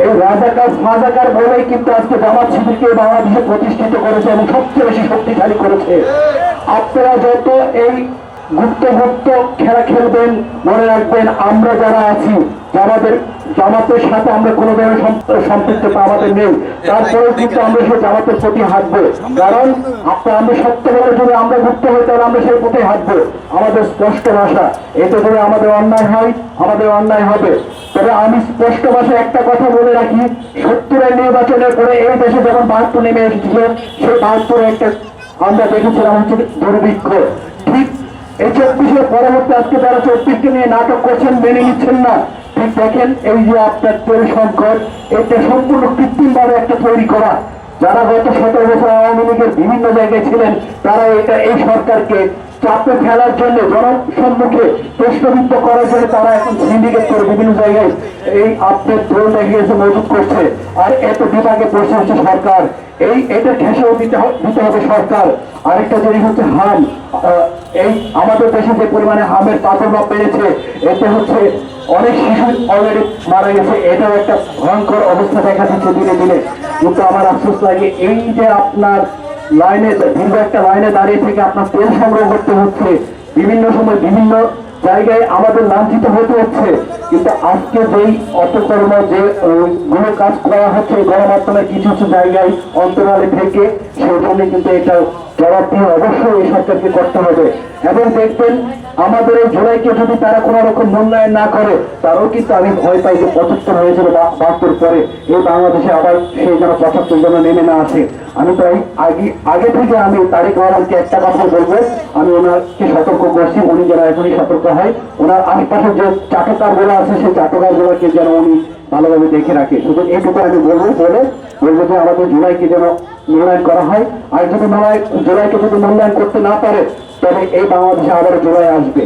এই রাজাকার ফাজাকার বলেই কিন্তু আজকে জামাত শিবিরকে বাংলাদেশে প্রতিষ্ঠিত করেছে এবং সবচেয়ে বেশি শক্তিশালী করেছে। আপনারা যত এই গুপ্ত গুপ্ত খেলা খেলবেন, মনে রাখবেন আমরা যারা আছি, জামাতের সাথে আমরা কোনোভাবে সম্পৃক্ততা আমাদের নেই, তারপরেও কিন্তু আমরা সেই জামাতের প্রতি হাঁটবো। কারণ আমরা সত্য বলে যদি আমরা গুপ্ত হই, তাহলে আমরা সেই পথে হাঁটবো। আমাদের স্পষ্ট ভাষা, এতে যদি আমাদের অন্যায় হয়, আমাদের অন্যায় হবে। তবে আমি স্পষ্ট ভাষায় একটা কথা বলে রাখি, 70-এর নির্বাচনের পরে এই দেশে যখন 72 নেমে এসেছিল, সেই 72-এ একটা আমরা দেখেছিলাম হচ্ছে দুর্ভিক্ষ। ঠিক এই 24-এর পরবর্তী আজকে তারা 24-কে নিয়ে নাটক করছেন, মেনে নিচ্ছেন না। ঠিক দেখেন, এই যে আপনার তেল সংকট, এটা সম্পূর্ণ কৃত্রিমভাবে একটা তৈরি করা। যারা গত 17 বছর আওয়ামী লীগের বিভিন্ন জায়গায় ছিলেন, তারা এই সরকারকে চাপে ফেলার জন্য, জনসম্মুখে প্রশ্নবিদ্ধ করার জন্য তারা এখন সিন্ডিকেট করে বিভিন্ন জায়গায় এই আপনার ধরুন এসে মজুত করছে। আর এত বিভাগে পড়ছে হচ্ছে সরকার। এটা ঠেসাও দিতে হবে সরকার। আরেকটা জিনিস হচ্ছে হাম। এই আমাদের দেশে যে পরিমাণে হামের প্রাদুর্ভাব বেড়েছে, এতে হচ্ছে অনেক শিশু অলরেডি মারা গেছে। এটাও একটা ভয়ঙ্কর অবস্থা দেখা দিচ্ছে দিনে দিনে। কিন্তু আমার আফসোস লাগে, এই যে আপনার লাইনে, দীর্ঘ একটা লাইনে দাঁড়িয়ে থেকে আপনার তেল সংগ্রহ করতে হচ্ছে, বিভিন্ন সময় বিভিন্ন জায়গায় আমাদের লাঞ্ছিত হতে হচ্ছে। কিন্তু আজকে যেই অপকর্ম, যে গুলো কাজ করা হচ্ছে গণমাধ্যমের কিছু কিছু জায়গায় অন্তরালে থেকে, সেই জন্য কিন্তু এটা জবাব দিয়ে অবশ্যই এই সরকারকে করতে হবে। এবং দেখবেন, আমাদের এই জুলাইকে যদি তারা কোনো রকম মূল্যায়ন না করে, তারাও কিন্তু আমি ভয় পাই যে 75 হয়েছিল 72 পরে এই বাংলাদেশে আবার সেই যেন 75 জন নেমে না আসে। আমি তো আগে থেকে আমি তারেক রহমানকে একটা কথা বলবো, আমি ওনাকে সতর্ক করছি, উনি যেন এখনই সতর্ক হয়। ওনার আশপাশে যে চাটকার গুলো আছে, সেই চাটকার গুলোকে যেন উনি ভালোভাবে দেখে রাখে। শুধু এইটুকু আমি বলবো যে আমাদের জুলাইকে যেন মূল্যায়ন করা হয়। আর যদি জুলাইকে যদি মূল্যায়ন করতে না পারে, তবে এই বাংলাদেশে আবার জুলাই আসবে।